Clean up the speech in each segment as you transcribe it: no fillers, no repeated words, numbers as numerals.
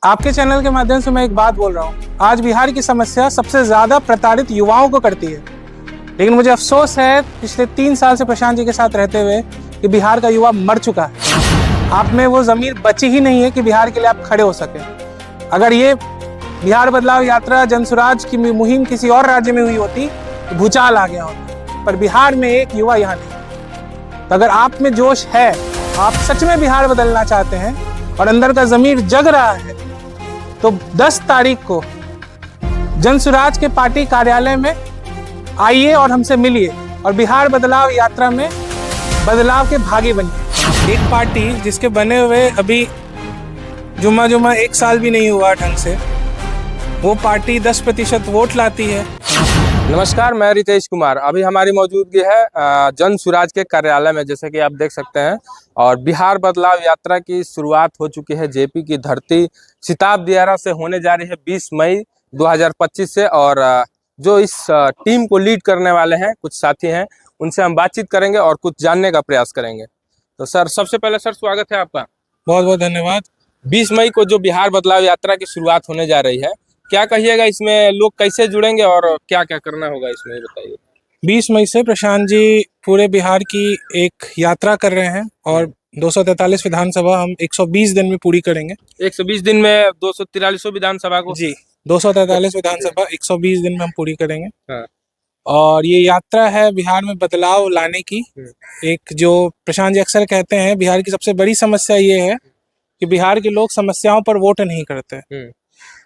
आपके चैनल के माध्यम से मैं एक बात बोल रहा हूँ। आज बिहार की समस्या सबसे ज्यादा प्रताड़ित युवाओं को करती है, लेकिन मुझे अफसोस है पिछले 3 साल से प्रशांत जी के साथ रहते हुए कि बिहार का युवा मर चुका है। आप में वो ज़मीर बची ही नहीं है कि बिहार के लिए आप खड़े हो सके। अगर ये बिहार बदलाव यात्रा जनसुराज की मुहिम किसी और राज्य में हुई होती तो भूचाल आ गया होता, पर बिहार में एक युवा यहाँ नहीं। तो अगर आप में जोश है, आप सच में बिहार बदलना चाहते हैं और अंदर का ज़मीर जग रहा है, तो 10 तारीख को जनसुराज के पार्टी कार्यालय में आइए और हमसे मिलिए और बिहार बदलाव यात्रा में बदलाव के भागी बनिए। एक पार्टी जिसके बने हुए अभी जुम्मा 1 साल भी नहीं हुआ ढंग से, वो पार्टी 10% वोट लाती है। नमस्कार, मैं रितेश कुमार। अभी हमारी मौजूदगी है जनसुराज के कार्यालय में, जैसे कि आप देख सकते हैं। और बिहार बदलाव यात्रा की शुरुआत हो चुकी है। जेपी की धरती सिताब दियारा से होने जा रही है 20 मई 2025 से। और जो इस टीम को लीड करने वाले हैं, कुछ साथी हैं, उनसे हम बातचीत करेंगे और कुछ जानने का प्रयास करेंगे। तो सर, सबसे पहले सर स्वागत है आपका। बहुत बहुत धन्यवाद। 20 मई को जो बिहार बदलाव यात्रा की शुरुआत होने जा रही है, क्या कहिएगा, इसमें लोग कैसे जुड़ेंगे और क्या क्या करना होगा इसमें, बताइए। 20 मई से प्रशांत जी पूरे बिहार की एक यात्रा कर रहे हैं और 243 विधानसभा हम 120 दिन में पूरी करेंगे। 120 दिन में 243 विधानसभा को? जी, 243 विधानसभा 120 दिन में हम पूरी करेंगे। हाँ। और ये यात्रा है बिहार में बदलाव लाने की। एक जो प्रशांत जी अक्सर कहते हैं, बिहार की सबसे बड़ी समस्या ये है कि बिहार के लोग समस्याओं पर वोट नहीं करते।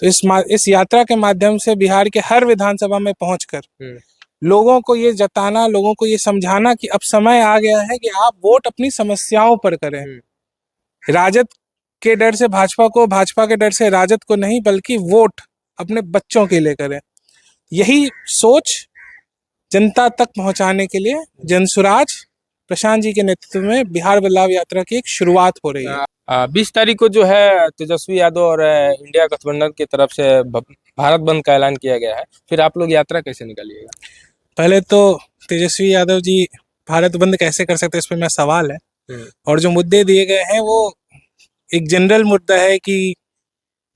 तो इस यात्रा के माध्यम से बिहार के हर विधानसभा में पहुंचकर लोगों को ये जताना, लोगों को ये समझाना कि अब समय आ गया है कि आप वोट अपनी समस्याओं पर करें। राजद के डर से भाजपा को, भाजपा के डर से राजद को नहीं, बल्कि वोट अपने बच्चों के लिए करें। यही सोच जनता तक पहुंचाने के लिए जनसुराज प्रशांत जी के नेतृत्व में बिहार बदलाव यात्रा की एक शुरुआत हो रही है। 20 तारीख को जो है तेजस्वी यादव और इंडिया गठबंधन की तरफ से भारत बंद का ऐलान किया गया है। फिर आप लोग यात्रा कैसे निकालिएगा? पहले तो तेजस्वी यादव जी भारत बंद कैसे कर सकते हैं, इस पर मेरा सवाल है। और जो मुद्दे दिए गए हैं वो एक जनरल मुद्दा है कि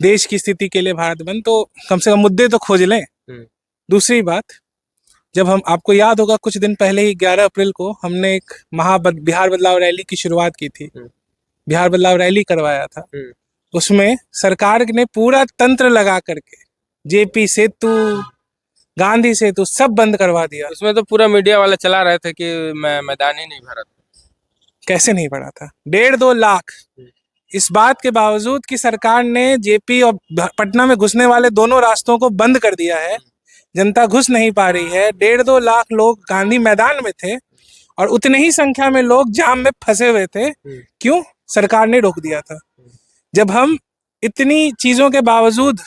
देश की स्थिति के लिए भारत बंद, तो कम से कम मुद्दे तो खोज लें। दूसरी बात, जब हम, आपको याद होगा कुछ दिन पहले ही 11 अप्रैल को हमने एक बिहार बदलाव रैली की शुरुआत की थी। बिहार बदलाव रैली करवाया था। उसमें सरकार ने पूरा तंत्र लगा करके जेपी सेतु, गांधी सेतु सब बंद करवा दिया। उसमें तो पूरा मीडिया वाले चला रहे थे कि मैं मैदान ही नहीं भरा। कैसे नहीं भरा था? 1.5-2 लाख। इस बात के बावजूद कि सरकार ने जेपी और पटना में घुसने वाले दोनों रास्तों को बंद कर दिया है, जनता घुस नहीं पा रही है। 1.5-2 लाख लोग गांधी मैदान में थे और उतने ही संख्या में लोग जाम में फंसे हुए थे। क्यों? सरकार ने रोक दिया था। जब हम इतनी चीजों के बावजूद,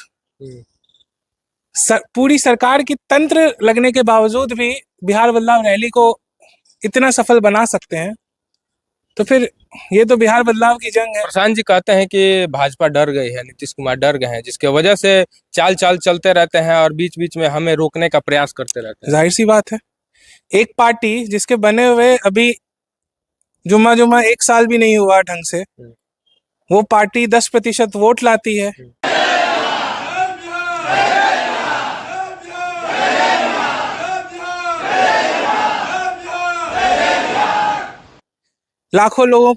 पूरी सरकार की तंत्र लगने के बावजूद भी बिहार बदलाव रैली को इतना सफल बना सकते हैं, तो फिर ये तो बिहार बदलाव की जंग है। प्रशांत जी कहते हैं कि भाजपा डर गई है, नीतीश कुमार डर गए हैं, जिसके वजह से चाल चलते रहते हैं और बीच बीच में हमें रोकने का प्रयास करते रहते हैं। जाहिर सी बात है, एक पार्टी जिसके बने हुए अभी जुम्मा 1 साल भी नहीं हुआ ढंग से, वो पार्टी 10% वोट लाती है। लाखों लोगों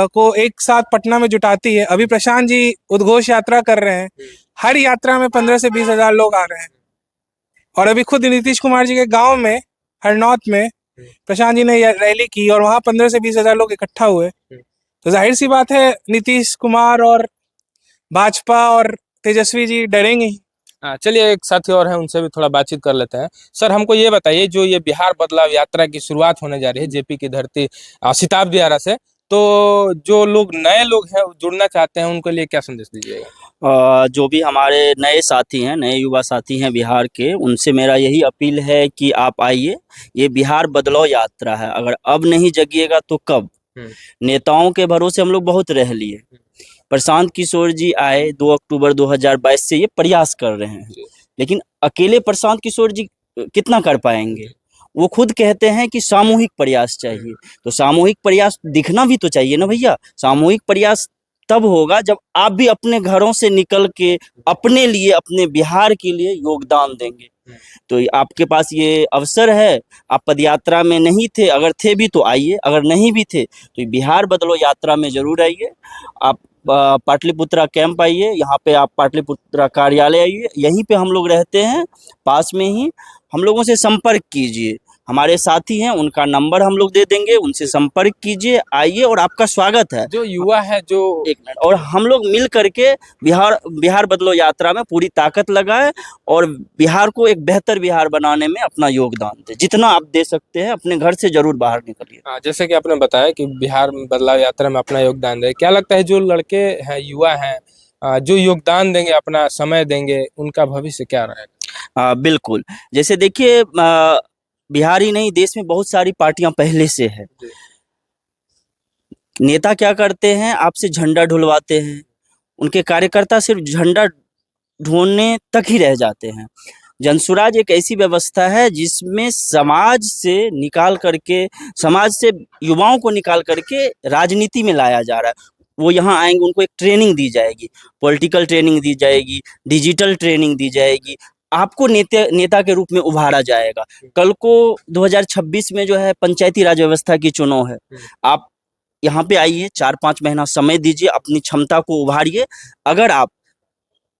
को एक साथ पटना में जुटाती है। अभी प्रशांत जी उद्घोष यात्रा कर रहे हैं। हर यात्रा में 15 से 20 हजार लोग आ रहे हैं। और अभी खुद नीतीश कुमार जी के गांव में, हरनौत में, प्रशांत जी ने रैली की और वहां 15 से 20 हजार लोग इकट्ठा हुए। तो जाहिर सी बात है नीतीश कुमार और भाजपा और तेजस्वी जी डरेंगे ही। चलिए, एक साथी और हैं, उनसे भी थोड़ा बातचीत कर लेते हैं। सर, हमको ये बताइए, जो ये बिहार बदलाव यात्रा की शुरुआत होने जा रही है जेपी की धरती सिताब दियारा से, तो जो लोग नए लोग हैं जुड़ना चाहते हैं, उनके लिए क्या संदेश दीजिएगा? जो भी हमारे नए साथी हैं, नए युवा साथी हैं बिहार के, उनसे मेरा यही अपील है कि आप आइए। ये बिहार बदलाव यात्रा है, अगर अब नहीं जगिएगा तो कब? नेताओं के भरोसे हम लोग बहुत रह लिए। प्रशांत किशोर जी आए 2 अक्टूबर 2022 से ये प्रयास कर रहे हैं, लेकिन अकेले प्रशांत किशोर जी कितना कर पाएंगे? वो खुद कहते हैं कि सामूहिक प्रयास चाहिए। तो सामूहिक प्रयास दिखना भी तो चाहिए ना भैया। सामूहिक प्रयास तब होगा जब आप भी अपने घरों से निकल के अपने लिए, अपने बिहार के लिए योगदान देंगे। तो आपके पास ये अवसर है। आप पदयात्रा में नहीं थे, अगर थे भी तो आइए, अगर नहीं भी थे तो बिहार बदलो यात्रा में जरूर आइए। आप पाटलिपुत्रा कैंप आइए, यहाँ पे आप पाटलिपुत्रा कार्यालय आइए, यहीं पे हम लोग रहते हैं पास में ही। हम लोगों से संपर्क कीजिए, हमारे साथी हैं, उनका नंबर हम लोग दे देंगे, उनसे संपर्क कीजिए, आइए और आपका स्वागत है। जो युवा है जो एक मिनट, और हम लोग मिल करके बिहार बदलो यात्रा में पूरी ताकत लगाए और बिहार को एक बेहतर बिहार बनाने में अपना योगदान दे। जितना आप दे सकते हैं अपने घर से जरूर बाहर निकलिए। जैसे कि आपने बताया कि बिहार बदलाव यात्रा में अपना योगदान दे, क्या लगता है जो लड़के हैं, युवा हैं, जो योगदान देंगे, अपना समय देंगे, उनका भविष्य क्या रहेगा? बिल्कुल, जैसे देखिए बिहार ही नहीं, देश में बहुत सारी पार्टियां पहले से है। नेता क्या करते हैं, आपसे झंडा ढुलवाते हैं, उनके कार्यकर्ता सिर्फ झंडा ढूंढने तक ही रह जाते हैं। जनसुराज एक ऐसी व्यवस्था है जिसमें समाज से निकाल करके, समाज से युवाओं को निकाल करके राजनीति में लाया जा रहा है। वो यहाँ आएंगे, उनको एक ट्रेनिंग दी जाएगी, पॉलिटिकल ट्रेनिंग दी जाएगी, डिजिटल ट्रेनिंग दी जाएगी, आपको नेता के रूप में उभारा जाएगा। कल को 2026 में जो है पंचायती राज व्यवस्था की चुनाव है। आप यहाँ पे आइए, 4-5 महीना समय दीजिए, अपनी क्षमता को उभारिए। अगर आप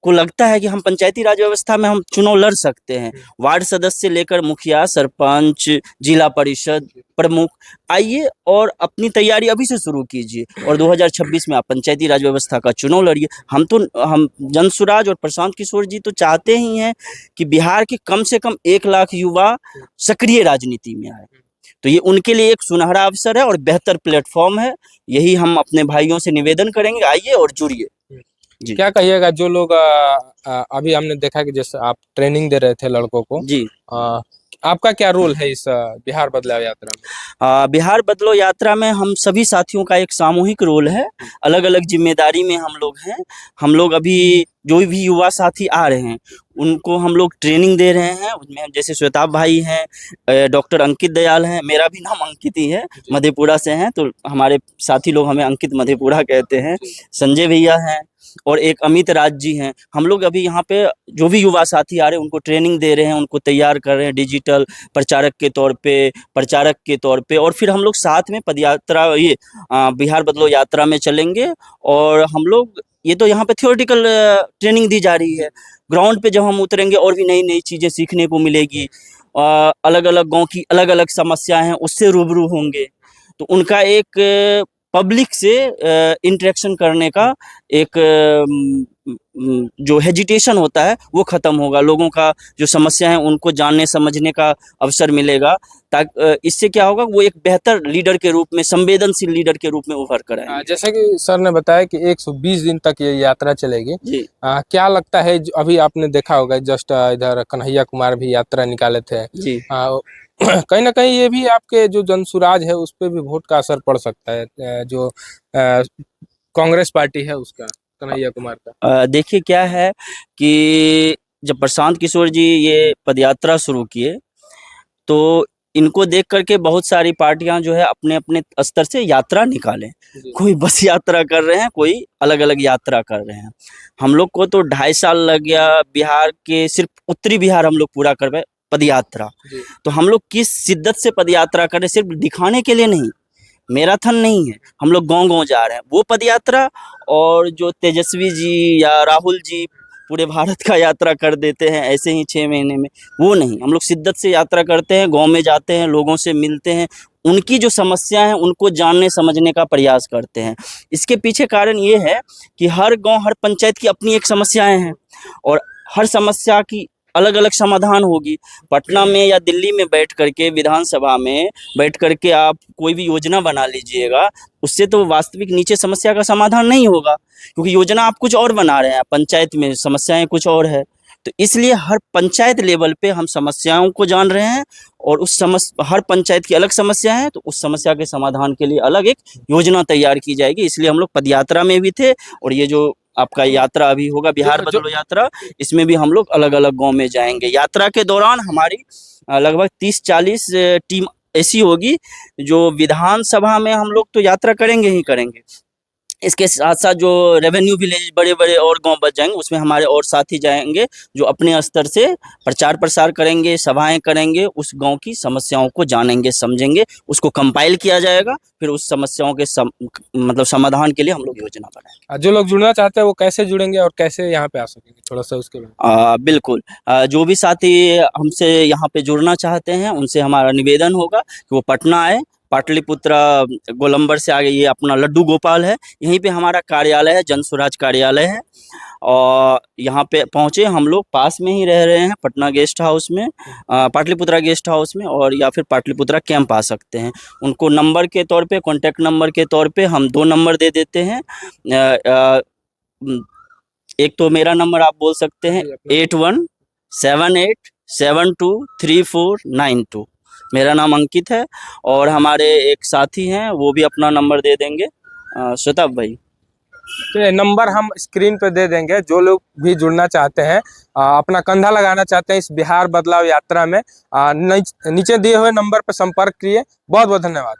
को लगता है कि हम पंचायती राज व्यवस्था में हम चुनाव लड़ सकते हैं, वार्ड सदस्य से लेकर मुखिया, सरपंच, जिला परिषद प्रमुख, आइए और अपनी तैयारी अभी से शुरू कीजिए और 2026 में आप पंचायती राज व्यवस्था का चुनाव लड़िए। हम जनसुराज और प्रशांत किशोर जी तो चाहते ही हैं कि बिहार के कम से कम 1 लाख युवा सक्रिय राजनीति में आए। तो ये उनके लिए एक सुनहरा अवसर है और बेहतर प्लेटफॉर्म है। यही हम अपने भाइयों से निवेदन करेंगे, आइए और जुड़िए। जी। क्या कहिएगा जो लोग अभी हमने देखा कि जैसे आप ट्रेनिंग दे रहे थे लड़कों को जी, आपका क्या रोल है इस बिहार बदलाव यात्रा में? बिहार बदलो यात्रा में हम सभी साथियों का एक सामूहिक रोल है, अलग अलग जिम्मेदारी में हम लोग हैं। हम लोग अभी जो भी युवा साथी आ रहे हैं उनको हम लोग ट्रेनिंग दे रहे हैं। उसमें जैसे श्वेताब भाई हैं, डॉक्टर अंकित दयाल हैं, मेरा भी नाम अंकित ही है, मधेपुरा से हैं तो हमारे साथी लोग हमें अंकित मधेपुरा कहते हैं। संजय भैया हैं और एक अमित राज जी हैं। हम लोग अभी यहाँ पे जो भी युवा साथी आ रहे हैं उनको ट्रेनिंग दे रहे हैं, उनको तैयार कर रहे हैं डिजिटल प्रचारक के तौर पे और फिर हम लोग साथ में पदयात्रा बिहार बदलो यात्रा में चलेंगे। और हम लोग ये तो यहाँ पे थ्योरेटिकल ट्रेनिंग दी जा रही है, ग्राउंड पे जब हम उतरेंगे और भी नई नई चीज़ें सीखने को मिलेगी। अलग अलग गांव की अलग अलग समस्याएं हैं, उससे रूबरू होंगे तो उनका एक पब्लिक से इंटरेक्शन करने का एक जो हेजिटेशन होता है वो ख़त्म होगा। लोगों का जो समस्या है उनको जानने समझने का अवसर मिलेगा, ताकि इससे क्या होगा, वो एक बेहतर लीडर के रूप में, संवेदनशील लीडर के रूप में उभर कर आएंगे। जैसे कि सर ने बताया कि 120 दिन तक ये यात्रा चलेगी जी। क्या लगता है, अभी आपने देखा होगा जस्ट इधर कन्हैया कुमार भी यात्रा निकाले थे जी। कहीं ना कहीं ये भी आपके जो जनसुराज है उस पर भी वोट का असर पड़ सकता है, जो कांग्रेस पार्टी है उसका, कन्हैया कुमार का। देखिए क्या है कि जब प्रशांत किशोर जी ये पदयात्रा शुरू किए तो इनको देख करके बहुत सारी पार्टियां जो है अपने अपने स्तर से यात्रा निकालें। कोई बस यात्रा कर रहे हैं, कोई अलग अलग यात्रा कर रहे हैं। हम लोग को तो 2.5 साल लग गया बिहार के, सिर्फ उत्तरी बिहार हम लोग पूरा कर पाए पदयात्रा। तो हम लोग किस शिद्दत से पदयात्रा कर रहे हैं, सिर्फ दिखाने के लिए नहीं, मैराथन नहीं है, हम लोग गांव गांव जा रहे हैं वो पदयात्रा। और जो तेजस्वी जी या राहुल जी पूरे भारत का यात्रा कर देते हैं ऐसे ही 6 महीने में, वो नहीं, हम लोग शिद्दत से यात्रा करते हैं, गांव में जाते हैं, लोगों से मिलते हैं, उनकी जो समस्या है उनको जानने समझने का प्रयास करते हैं। इसके पीछे कारण ये है कि हर गांव, हर पंचायत की अपनी एक समस्याएं हैं और हर समस्या की अलग अलग समाधान होगी। पटना में या दिल्ली में बैठ करके, विधानसभा में बैठ करके आप कोई भी योजना बना लीजिएगा, उससे तो वास्तविक नीचे समस्या का समाधान नहीं होगा, क्योंकि योजना आप कुछ और बना रहे हैं, पंचायत में समस्याएं कुछ और है। तो इसलिए हर पंचायत लेवल पे हम समस्याओं को जान रहे हैं और हर पंचायत की अलग समस्या है, तो उस समस्या के समाधान के लिए अलग एक योजना तैयार की जाएगी। इसलिए हम लोग पदयात्रा में भी थे और ये जो आपका यात्रा अभी होगा बिहार बदलो यात्रा, इसमें भी हम लोग अलग अलग गांव में जाएंगे। यात्रा के दौरान हमारी लगभग 30-40 टीम ऐसी होगी जो विधानसभा में हम लोग तो यात्रा करेंगे ही करेंगे, इसके साथ साथ जो रेवेन्यू विलेज बड़े बड़े और गांव बच जाएंगे, उसमें हमारे और साथी जाएंगे जो अपने स्तर से प्रचार प्रसार करेंगे, सभाएं करेंगे, उस गांव की समस्याओं को जानेंगे, समझेंगे, उसको कंपाइल किया जाएगा, फिर उस समस्याओं के मतलब समाधान के लिए हम लोग योजना बनाएंगे। जो लोग जुड़ना चाहते हैं वो कैसे जुड़ेंगे और कैसे यहाँ पे आ सकेंगे, थोड़ा सा उसके बारे में। बिल्कुल, जो भी साथी हमसे यहाँ पे जुड़ना चाहते हैं उनसे हमारा निवेदन होगा कि वो पटना आए। पाटलिपुत्रा गोलंबर से आगे ये अपना लड्डू गोपाल है, यहीं पे हमारा कार्यालय है, जन स्वराज कार्यालय है। और यहाँ पे पहुँचे, हम लोग पास में ही रह रहे हैं, पटना गेस्ट हाउस में, पाटलिपुत्रा गेस्ट हाउस में, और या फिर पाटलिपुत्रा कैंप आ सकते हैं। उनको नंबर के तौर पे, कॉन्टैक्ट नंबर के तौर पे हम 2 नंबर दे देते हैं। एक तो मेरा नंबर आप बोल सकते हैं 8178723492। मेरा नाम अंकित है, और हमारे एक साथी हैं वो भी अपना नंबर दे देंगे, शताब भाई। तो ये नंबर हम स्क्रीन पे दे देंगे। जो लोग भी जुड़ना चाहते हैं, अपना कंधा लगाना चाहते हैं इस बिहार बदलाव यात्रा में, नीचे दिए हुए नंबर पर संपर्क करिए। बहुत बहुत धन्यवाद।